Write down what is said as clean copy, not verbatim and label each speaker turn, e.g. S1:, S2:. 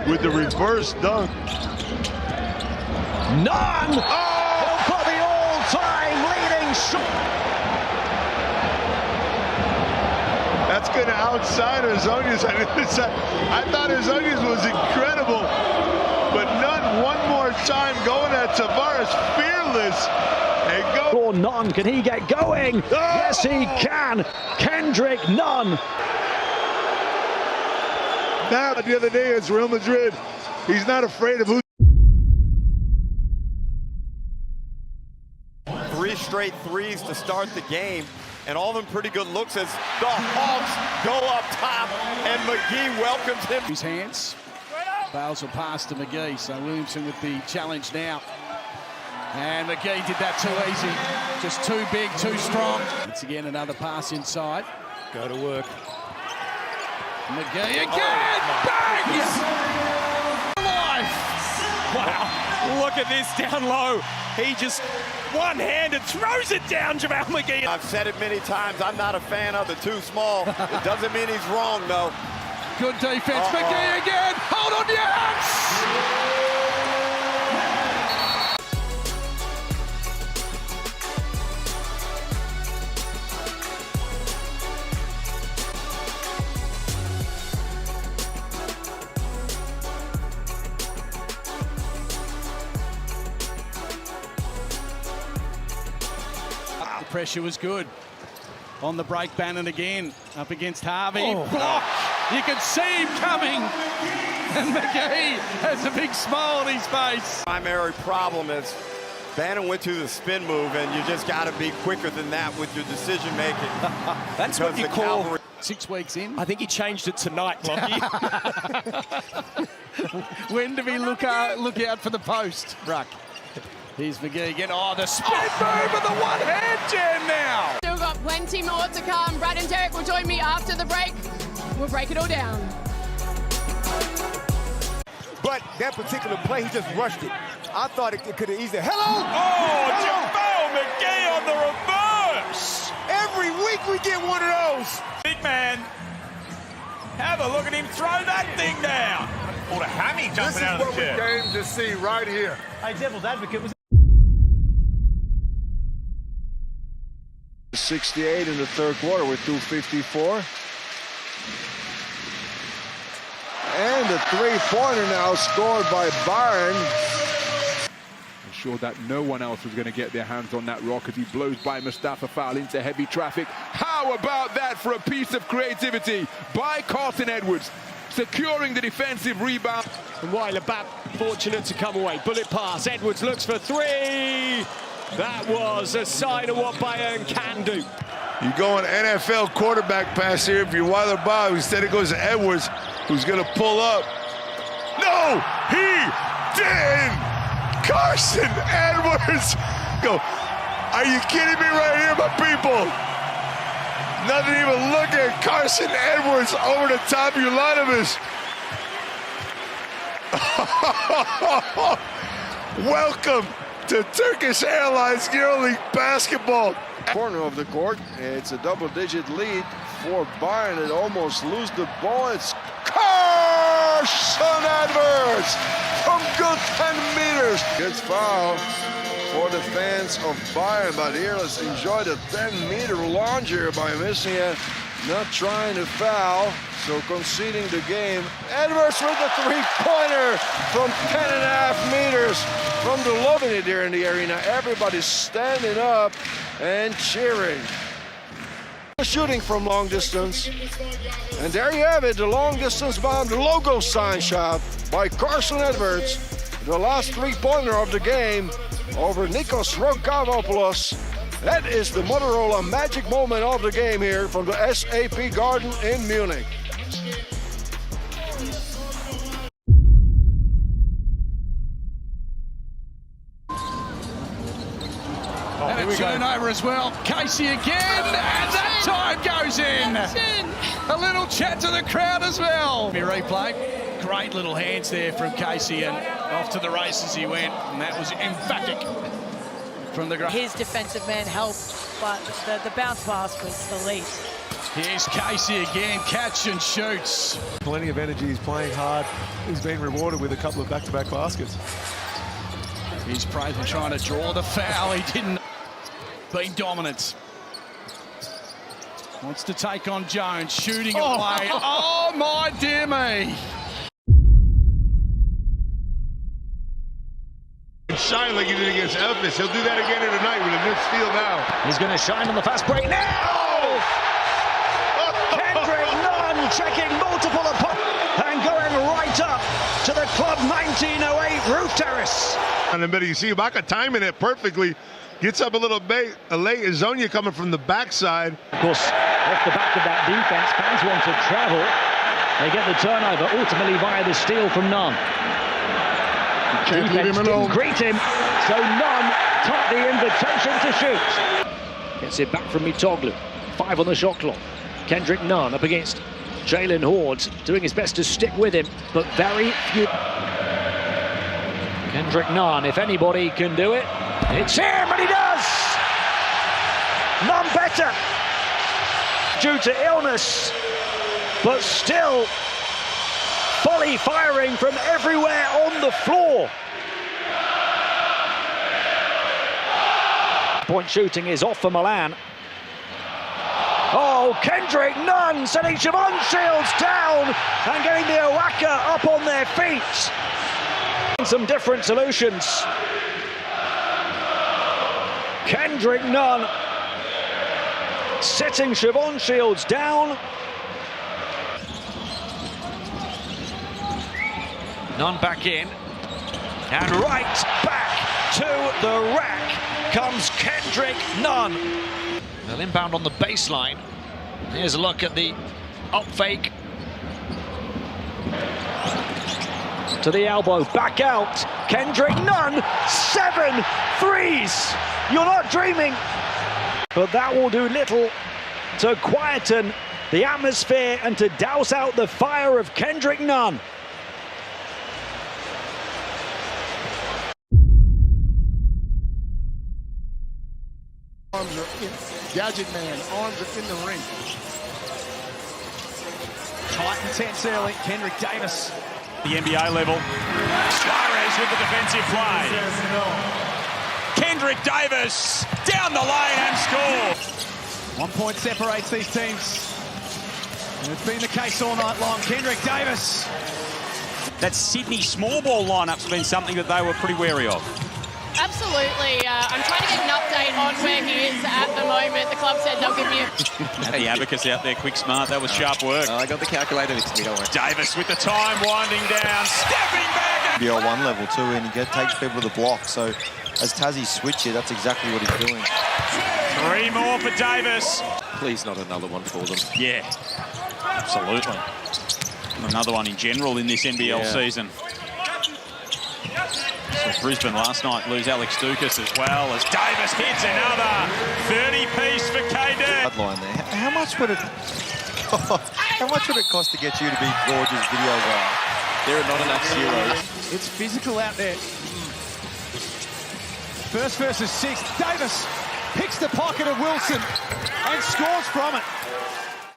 S1: with the reverse dunk.
S2: Nunn! He'll put the all-time leading shot.
S1: That's going to outside Ozonius. I thought Ozonius was incredible, but Nunn one more time going at Tavares, fearless. And go.
S2: Or Nunn, can he get going? Oh! Yes, he can. Kendrick Nunn.
S1: Now, the other day, it's Real Madrid. He's not afraid of who.
S3: 3 straight threes to start the game, and all of them pretty good looks as the Hawks go up top, and McGee welcomes him.
S4: His hands. Bales will pass to McGee, so Williamson with the challenge now. And McGee did that too easy. Just too big, too strong. Once again, another pass inside.
S5: Go to work.
S4: McGee again! Bang! Life!
S5: Wow, look at this down low. He just one-handed throws it down, Javelle McGee.
S3: I've said it many times, I'm not a fan of the too small. It doesn't mean he's wrong, though.
S4: Good defense, McGee again! Hold on, yes! The pressure was good. On the break, Bannon again, up against Harvey. Oh. Block! You can see him coming! And McGee has a big smile on his face.
S3: Primary problem is Bannon went to the spin move, and you just got to be quicker than that with your decision making.
S5: That's what you call...
S3: Cavalry...
S4: 6 weeks in.
S5: I think he changed it tonight, Lockie.
S4: When do we look out for the post? Ruck. Here's McGee again. Oh, the spin move and the one-hand jam now.
S6: Still got plenty more to come. Brad and Derek will join me after the break. We'll break it all down.
S7: But that particular play, he just rushed it. I thought it could have easily... Hello!
S5: Oh, Javelle McGee on the reverse!
S7: Every week we get one of those.
S5: Big man. Have a look at him throw that thing down. Or the hammy jumping out of the chair.
S1: This is what we came to see right here.
S2: Hey, Devil's Advocate was
S1: 68 in the third quarter with 2:54. And the three-pointer now scored by Byron.
S8: Sure that no one else was going to get their hands on that rock as he blows by Mustafa Fall into heavy traffic. How about that for a piece of creativity by Carsen Edwards, securing the defensive rebound.
S2: And Weiler back, fortunate to come away. Bullet pass, Edwards looks for 3. That was a sign of what Bayern can do.
S1: You go an NFL quarterback pass here. If you're Weiler Bob, instead it goes to Edwards, who's going to pull up. No, he didn't. Carsen Edwards. Go. Are you kidding me right here, my people? Nothing even look at Carsen Edwards over the top of Ulanovich. Welcome to Turkish Airlines EuroLeague basketball. Corner of the court, it's a double-digit lead for Bayern. It almost lose the ball. It's Carsen Edwards from good 10 meters. Good foul for the fans of Bayern, but here let's enjoy the 10-meter launch here by Messier. Not trying to foul, so conceding the game. Edwards with the three-pointer from 10.5 meters from the loving it here in the arena. Everybody's standing up and cheering. Shooting from long distance. And there you have it, the long distance bomb, the logo sign shot by Carsen Edwards. The last three-pointer of the game over Nikos Rokavopoulos. That is the Motorola magic moment of the game here from the SAP Garden in Munich.
S4: And a turnover as well. Casey again, and that time goes in. A little chat to the crowd as well. Replay. Great little hands there from Casey, and off to the races he went, and that was emphatic from the ground.
S9: His defensive man helped, but the bounce pass was the least.
S4: Here's Casey again, catch and shoots.
S9: Plenty of energy, he's playing hard. He's been rewarded with a couple of back-to-back baskets.
S4: Here's Prather trying to draw the foul, he didn't. Been dominant. Wants to take on Jones, shooting away. Oh my dear me.
S10: Shine like he did against Memphis. He'll do that again here tonight with a good steal now.
S11: He's going to shine on the fast break now. Kendrick Nunn checking multiple and going right up to the club 1908 roof terrace.
S10: And then you see Ibaka timing it perfectly. Gets up a little bit late. Azonia coming from the backside.
S11: Of course, off the back of that defense, fans want to travel. They get the turnover ultimately via the steal from Nunn.
S10: Can't leave him alone.
S11: Greet him, so Nunn took the invitation to shoot. Gets it back from Mitoglu. 5 on the shot clock. Kendrick Nunn up against Jalen Hordes, doing his best to stick with him, but very few. Kendrick Nunn, if anybody can do it, it's him, and he does! None better due to illness, but still volley firing from everywhere on the floor. Point shooting is off for Milan. Oh, Kendrick Nunn sending Javelle Shields down and getting the Owaka up on their feet. Some different solutions. Kendrick Nunn sitting Siobhan Shields down. Nunn back in, and right back to the rack comes Kendrick Nunn. They'll inbound on the baseline. Here's a look at the up fake. To the elbow, back out. Kendrick Nunn, 7 threes. You're not dreaming. But that will do little to quieten the atmosphere and to douse out the fire of Kendrick Nunn.
S9: Arms are in, Gadget Man, arms are in the ring.
S5: Tight and tense early. Kendric Davis, the NBA level. Suarez with the defensive play. Kendric Davis down the lane and score. 1 point separates these teams. And it's been the case all night long. Kendric Davis. That Sydney small ball lineup's been something that they were pretty wary of.
S6: Absolutely. I'm trying to get an update on where he is at the moment. The club said they'll give me
S5: The abacus out there, quick, smart. That was sharp work.
S3: I got the calculator next to me, don't worry.
S5: Davis with the time winding down, stepping back.
S12: BL1 level too, and he takes people to the block. So as Tassie switch it, that's exactly what he's doing.
S5: 3 more for Davis.
S12: Please not another one for them.
S5: Yeah, absolutely. Another one in general in this NBL season. So Brisbane last night lose Alex Dukas as well as Davis hits another 30-piece for KD.
S12: Line there. How much would it? How much would it cost to get you to be Gorge's video guy? There are not enough zeros.
S9: It's physical out there. First versus 6. Davis picks the pocket of Wilson and scores from it.